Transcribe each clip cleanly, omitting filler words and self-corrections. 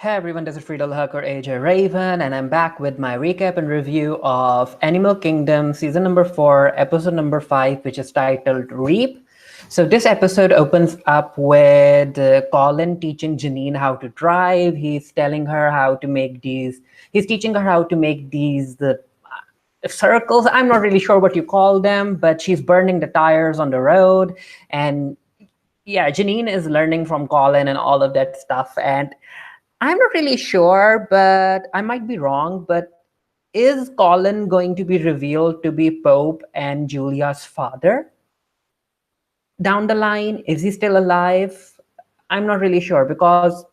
Hey everyone, this is Friedel Hucker AJ Raven, and I'm back with my recap and review of Animal Kingdom Season number 4, Episode number 5, which is titled Reap. So, this episode opens up with Colin teaching Janine how to drive. He's telling her how to make he's teaching her how to make these circles. I'm not really sure what you call them, but she's burning the tires on the road. And yeah, Janine is learning from Colin and all of that stuff. And I'm not really sure, but I might be wrong. But is Colin going to be revealed to be Pope and Julia's father down the line? Is he still alive? I'm not really sure because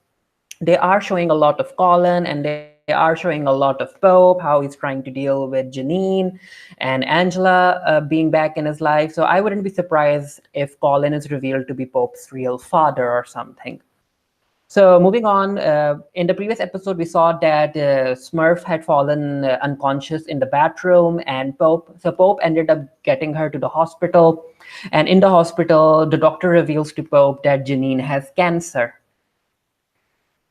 they are showing a lot of Colin and they are showing a lot of Pope, how he's trying to deal with Janine and Angela being back in his life. So I wouldn't be surprised if Colin is revealed to be Pope's real father or something. So moving on, in the previous episode, we saw that Smurf had fallen unconscious in the bathroom, and Pope ended up getting her to the hospital. And in the hospital, the doctor reveals to Pope that Janine has cancer.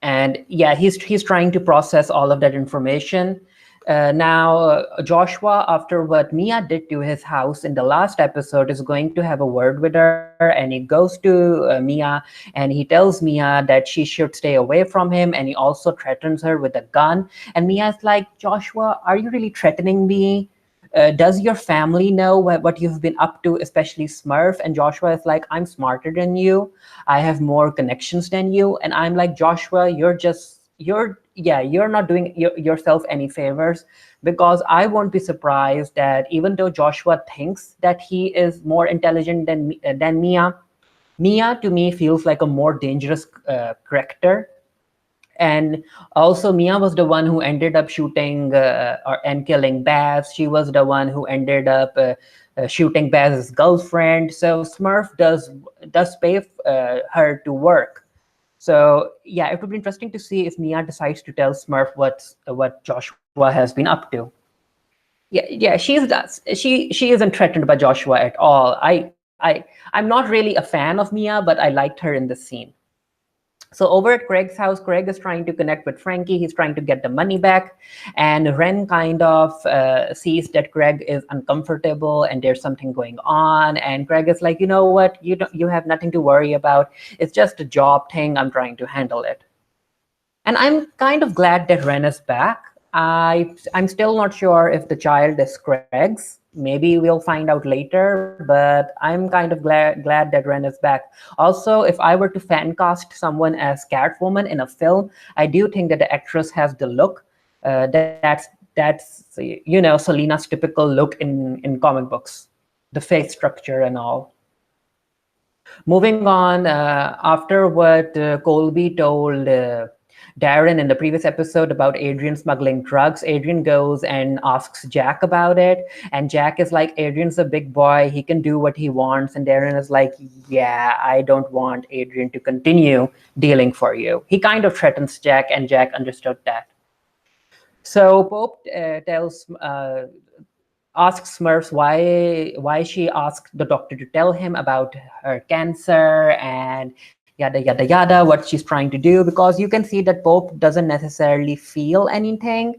And yeah, he's trying to process all of that information. Now, Joshua, after what Mia did to his house in the last episode, is going to have a word with her, and he goes to Mia and he tells Mia that she should stay away from him, and he also threatens her with a gun. And Mia's like, Joshua, are you really threatening me? Does your family know what you've been up to, especially Smurf? And Joshua is like, I'm smarter than you. I have more connections than you. And I'm like, Joshua, you're not doing yourself any favors, because I won't be surprised that even though Joshua thinks that he is more intelligent than Mia, Mia to me feels like a more dangerous character. And also, Mia was the one who ended up shooting and killing Baz. She was the one who ended up shooting Baz's girlfriend. So Smurf does pay her to work. So yeah, it would be interesting to see if Mia decides to tell Smurf what Joshua has been up to. Yeah, she isn't threatened by Joshua at all. I'm not really a fan of Mia, but I liked her in the scene. So over at Craig's house, Craig is trying to connect with Frankie. He's trying to get the money back. And Ren kind of sees that Craig is uncomfortable and there's something going on. And Craig is like, you know what? You have nothing to worry about. It's just a job thing. I'm trying to handle it. And I'm kind of glad that Ren is back. I'm still not sure if the child is Craig's. Maybe we'll find out later, but I'm kind of glad that Ren is back. Also, if I were to fan cast someone as Catwoman in a film, I do think that the actress has the look. That's Selena's typical look in comic books, the face structure and all. Moving on, after what Colby told Deran in the previous episode about Adrian smuggling drugs, Adrian goes and asks Jack about it. And Jack is like, Adrian's a big boy. He can do what he wants. And Deran is like, yeah, I don't want Adrian to continue dealing for you. He kind of threatens Jack, and Jack understood that. So Pope asks Smurfs why she asked the doctor to tell him about her cancer and yada yada yada, what she's trying to do, because you can see that Pope doesn't necessarily feel anything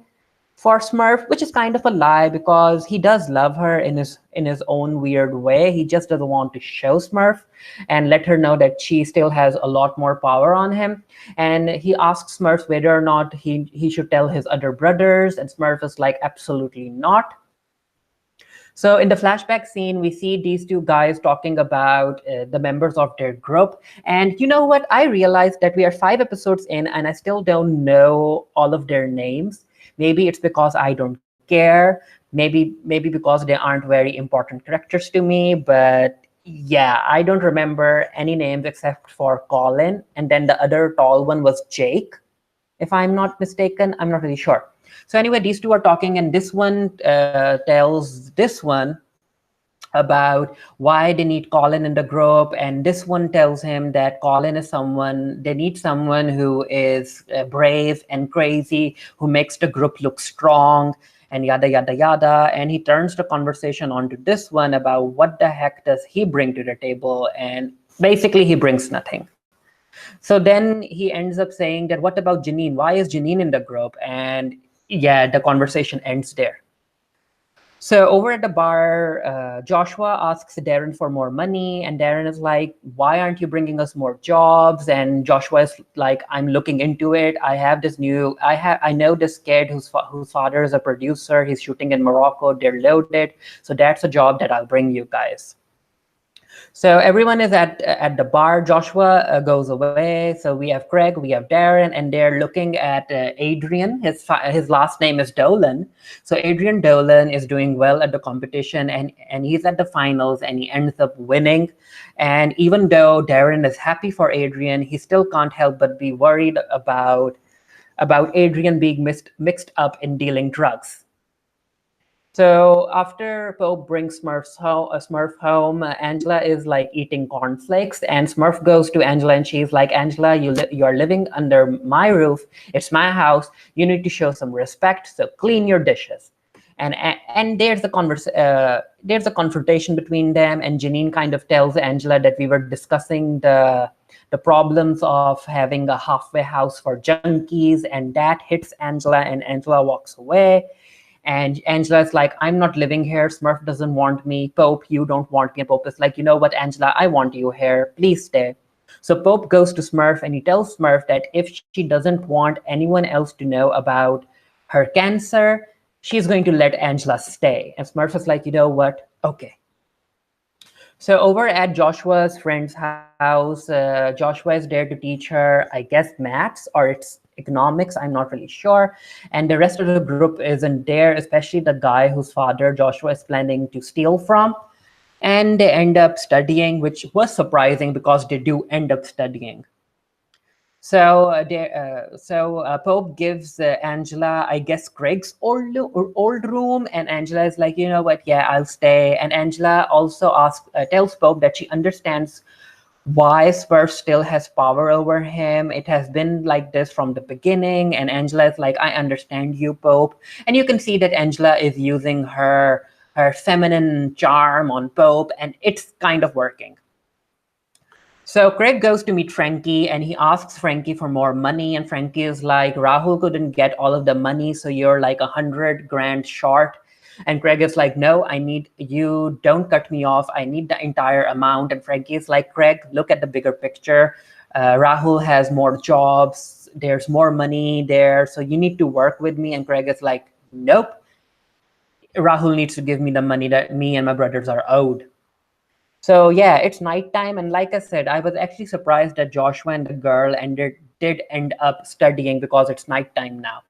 for Smurf, which is kind of a lie because he does love her in his own weird way. He just doesn't want to show Smurf and let her know that she still has a lot more power on him. And he asks Smurf whether or not he should tell his other brothers, and Smurf is like, absolutely not. So in the flashback scene, we see these two guys talking about the members of their group. And you know what? I realized that we are 5 episodes in and I still don't know all of their names. Maybe it's because I don't care. Maybe because they aren't very important characters to me. But yeah, I don't remember any names except for Colin. And then the other tall one was Jake, if I'm not mistaken. I'm not really sure. So anyway, these two are talking, and this one tells this one about why they need Colin in the group, and this one tells him that Colin is someone, they need someone who is brave and crazy, who makes the group look strong, and yada yada yada. And he turns the conversation onto this one about what the heck does he bring to the table, and basically he brings nothing. So then he ends up saying that, what about Janine? Why is Janine in the group? And yeah, the conversation ends there. So over at the bar, Joshua asks Deran for more money, and Deran is like, "Why aren't you bringing us more jobs?" And Joshua is like, "I'm looking into it. I know this kid whose father is a producer. He's shooting in Morocco. They're loaded, so that's a job that I'll bring you guys." So everyone is at the bar. Joshua goes away. So we have Craig, we have Deran, and they're looking at Adrian. His last name is Dolan. So Adrian Dolan is doing well at the competition, and he's at the finals, and he ends up winning. And even though Deran is happy for Adrian, he still can't help but be worried about Adrian being mixed up in dealing drugs. So after Pope brings Smurf home, Angela is like eating cornflakes, and Smurf goes to Angela, and she's like, "Angela, you are living under my roof. It's my house. You need to show some respect. So clean your dishes." And there's a confrontation between them, and Janine kind of tells Angela that we were discussing the problems of having a halfway house for junkies, and that hits Angela, and Angela walks away. And Angela's like, "I'm not living here. Smurf doesn't want me. Pope, you don't want me." And Pope is like, "You know what, Angela? I want you here. Please stay." So Pope goes to Smurf, and he tells Smurf that if she doesn't want anyone else to know about her cancer, she's going to let Angela stay. And Smurf is like, "You know what? Okay." So over at Joshua's friend's house, Joshua is there to teach her, I guess, maths or it's economics. I'm not really sure. And the rest of the group isn't there, especially the guy whose father Joshua is planning to steal from. And they end up studying, which was surprising because they do end up studying. So Pope gives Angela, I guess, Craig's old room, and Angela is like, "You know what? Yeah, I'll stay." And Angela also tells Pope that she understands why Smurf still has power over him. It has been like this from the beginning. And Angela is like, "I understand you, Pope." And you can see that Angela is using her feminine charm on Pope, and it's kind of working. So Craig goes to meet Frankie, and he asks Frankie for more money. And Frankie is like, "Rahul couldn't get all of the money, so you're like 100 grand short." And Craig is like, "No, I need you. Don't cut me off. I need the entire amount." And Frankie is like, "Craig, look at the bigger picture. Rahul has more jobs. There's more money there. So you need to work with me." And Craig is like, "Nope. Rahul needs to give me the money that me and my brothers are owed." So yeah, it's nighttime, and like I said, I was actually surprised that Joshua and the girl did end up studying because it's nighttime now.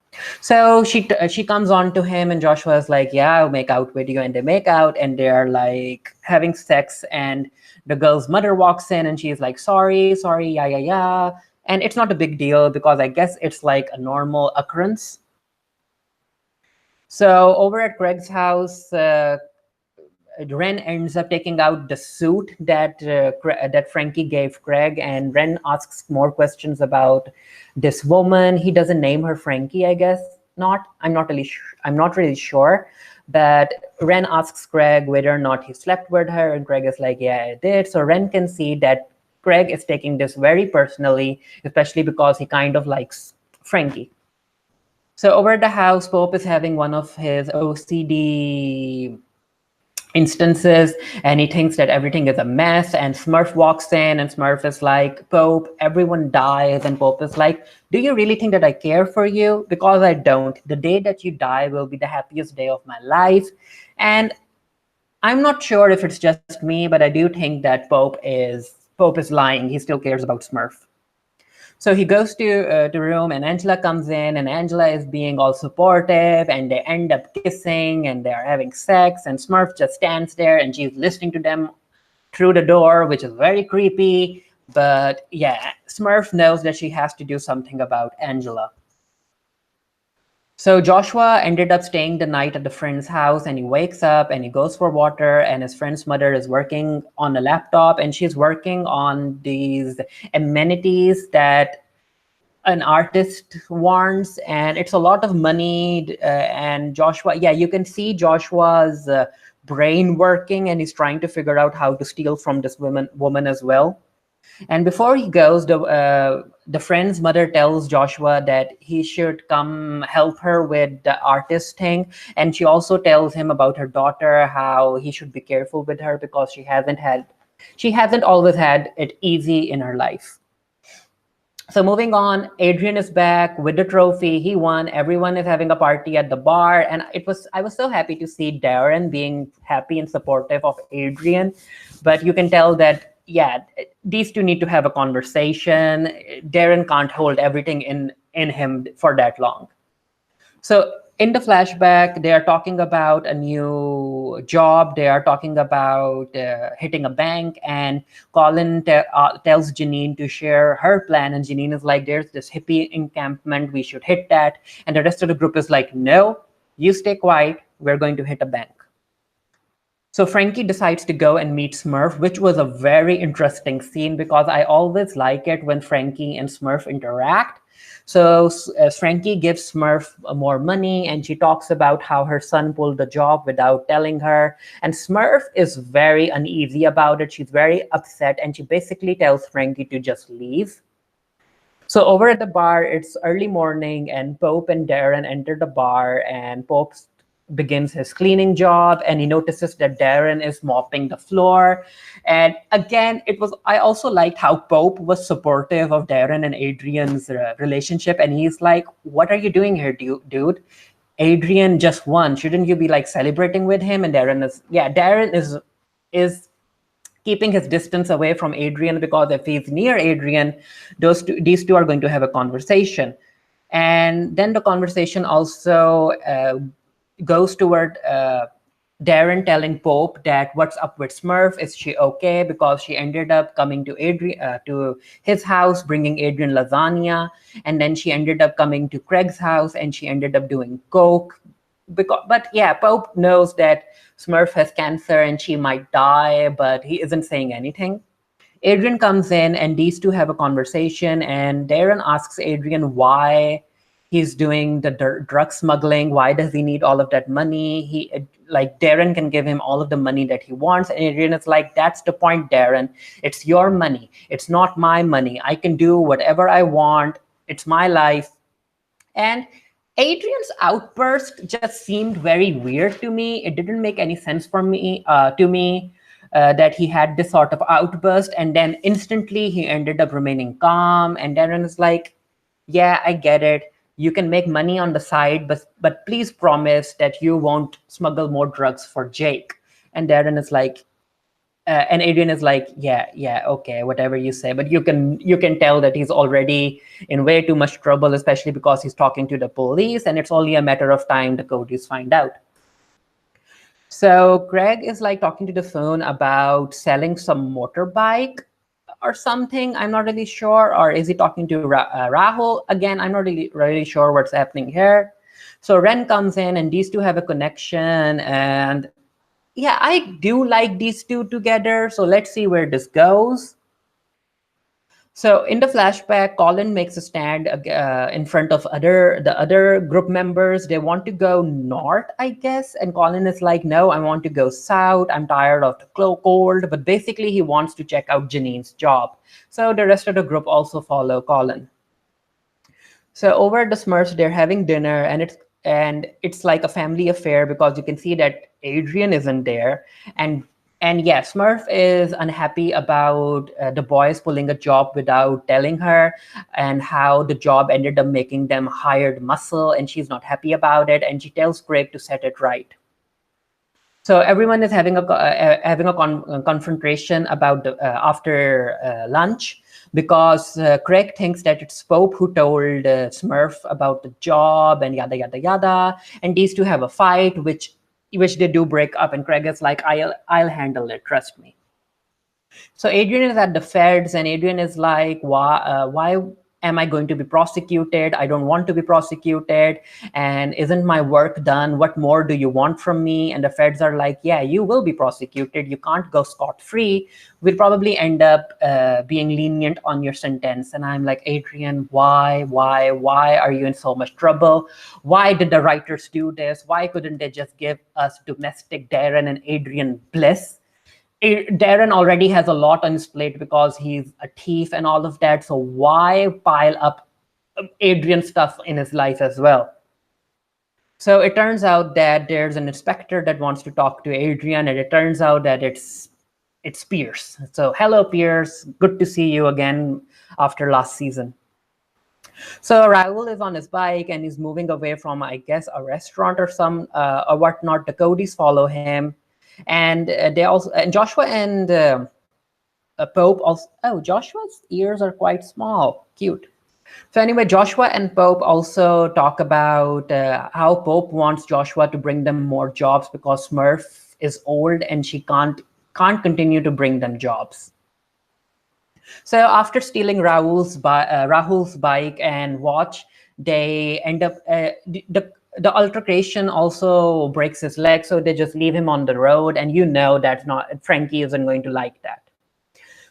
So she comes on to him, and Joshua is like, "Yeah, I'll make out with you," and they make out, and they're like having sex, and the girl's mother walks in, and she's like, "Sorry, sorry, yeah, yeah, yeah," and it's not a big deal because I guess it's like a normal occurrence. So over at Craig's house, Ren ends up taking out the suit that Frankie gave Craig, and Ren asks more questions about this woman. He doesn't name her Frankie, I guess. Not. I'm not really sure. But Ren asks Craig whether or not he slept with her, and Craig is like, "Yeah, I did." So Ren can see that Craig is taking this very personally, especially because he kind of likes Frankie. So over at the house, Pope is having one of his OCD instances, and he thinks that everything is a mess. And Smurf walks in, and Smurf is like, "Pope, everyone dies." And Pope is like, "Do you really think that I care for you? Because I don't. The day that you die will be the happiest day of my life." And I'm not sure if it's just me, but I do think that Pope is lying. He still cares about Smurf. So he goes to the room, and Angela comes in, and Angela is being all supportive, and they end up kissing, and they're having sex, and Smurf just stands there, and she's listening to them through the door, which is very creepy. But yeah, Smurf knows that she has to do something about Angela. So Joshua ended up staying the night at the friend's house, and he wakes up and he goes for water, and his friend's mother is working on a laptop, and she's working on these amenities that an artist wants, and it's a lot of money. And Joshua, yeah, you can see Joshua's brain working, and he's trying to figure out how to steal from this woman as well. And before he goes, the friend's mother tells Joshua that he should come help her with the artist thing, and she also tells him about her daughter, how he should be careful with her because she hasn't always had it easy in her life. So moving on, Adrian is back with the trophy. He won. Everyone is having a party at the bar, and I was so happy to see Deran being happy and supportive of Adrian. But you can tell that yeah, these two need to have a conversation. Deran can't hold everything in him for that long. So in the flashback, they are talking about a new job. They are talking about hitting a bank, and Colin tells Janine to share her plan, and Janine is like, "There's this hippie encampment. We should hit that." And the rest of the group is like, "No, you stay quiet. We're going to hit a bank." So Frankie decides to go and meet Smurf, which was a very interesting scene because I always like it when Frankie and Smurf interact. So Frankie gives Smurf more money, and she talks about how her son pulled the job without telling her. And Smurf is very uneasy about it. She's very upset, and she basically tells Frankie to just leave. So over at the bar, it's early morning, and Pope and Deran enter the bar, and Pope begins his cleaning job, and he notices that Deran is mopping the floor. And again, I also liked how Pope was supportive of Deran and Adrian's relationship, and he's like, "What are you doing here, dude? Adrian just won. Shouldn't you be like celebrating with him?" And Deran is keeping his distance away from Adrian because if he's near Adrian, these two are going to have a conversation. And then the conversation also goes toward Deran telling Pope that what's up with Smurf? Is she okay? Because she ended up coming to to his house, bringing Adrian lasagna, and then she ended up coming to Craig's house, and she ended up doing coke. But yeah, Pope knows that Smurf has cancer and she might die, but he isn't saying anything. Adrian comes in, and these two have a conversation, and Deran asks Adrian why he's doing the drug smuggling. Why does he need all of that money? Deran can give him all of the money that he wants, and Adrian is like, "That's the point, Deran. It's your money. It's not my money. I can do whatever I want. It's my life." And Adrian's outburst just seemed very weird to me. It didn't make any sense for me that he had this sort of outburst, and then instantly he ended up remaining calm. And Deran is like, "Yeah, I get it. You can make money on the side, but please promise that you won't smuggle more drugs for Jake." And Deran is like, and Adrian is like, yeah, okay, whatever you say. But you can tell that he's already in way too much trouble, especially because he's talking to the police, and it's only a matter of time the Codys find out. So Greg is like talking to the phone about selling some motorbike or something. I'm not really sure. Or is he talking to Rahul? Again, I'm not really sure what's happening here. So Ren comes in, and these two have a connection. And yeah, I do like these two together. So let's see where this goes. So in the flashback, Colin makes a stand in front of the other group members. They want to go north, I guess. And Colin is like, "No, I want to go south. I'm tired of the cold." But basically, he wants to check out Janine's job. So the rest of the group also follow Colin. So over at the Smurfs, they're having dinner, and it's like a family affair because you can see that Adrian isn't there, and yeah, Smurf is unhappy about the boys pulling a job without telling her, and how the job ended up making them hired muscle, and she's not happy about it, and she tells Craig to set it right. So everyone is having a confrontation about after lunch because Craig thinks that it's Pope who told Smurf about the job and yada yada yada, and these two have a fight, which they do break up, and Craig is like, I'll handle it, trust me. So Adrian is at the feds, and Adrian is like, why am I going to be prosecuted? I don't want to be prosecuted. And isn't my work done? What more do you want from me? And the feds are like, yeah, you will be prosecuted. You can't go scot-free. We'll probably end up being lenient on your sentence. And I'm like, Adrian, why are you in so much trouble? Why did the writers do this? Why couldn't they just give us domestic Deran and Adrian bliss? Deran already has a lot on his plate because he's a thief and all of that. So why pile up Adrian stuff in his life as well? So it turns out that there's an inspector that wants to talk to Adrian, and it turns out that it's Pierce. So hello, Pierce. Good to see you again after last season. So Raul is on his bike and he's moving away from, I guess, a restaurant or some or whatnot. The Codys follow him, and they also and Joshua and Pope also. Oh, Joshua's ears are quite small, cute. So anyway, Joshua and Pope also talk about how Pope wants Joshua to bring them more jobs because Smurf is old and she can't continue to bring them jobs. So after stealing Rahul's bike and watch, they end up the altercation also breaks his leg, so they just leave him on the road, and that's not Frankie isn't going to like that.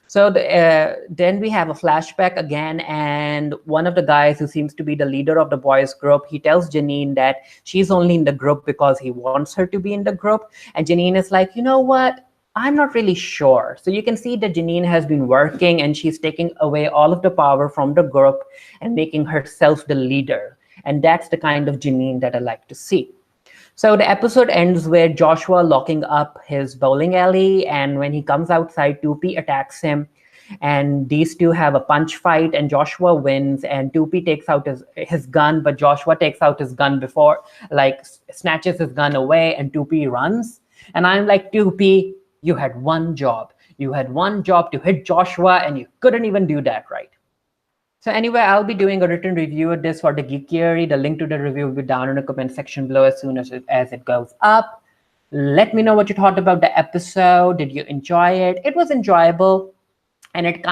So then we have a flashback again, and one of the guys who seems to be the leader of the boys group, he tells Janine that she's only in the group because he wants her to be in the group. And Janine is like, you know what? I'm not really sure. So you can see that Janine has been working and she's taking away all of the power from the group and making herself the leader. And that's the kind of Janine that I like to see. So the episode ends with Joshua locking up his bowling alley, and when he comes outside, 2P attacks him, and these two have a punch fight, and Joshua wins, and 2P takes out his gun, but Joshua takes out his gun before, like, snatches his gun away, and 2P runs. And I'm like, 2P, you had one job. You had one job to hit Joshua, and you couldn't even do that right. So anyway, I'll be doing a written review of this for the Geekery. The link to the review will be down in the comment section below as soon as it goes up. Let me know what you thought about the episode. Did you enjoy it? It was enjoyable. And it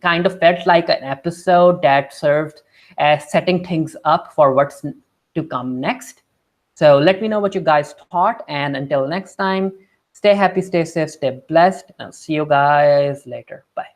kind of felt like an episode that served as setting things up for what's to come next. So let me know what you guys thought. And until next time, stay happy, stay safe, stay blessed. And I'll see you guys later. Bye.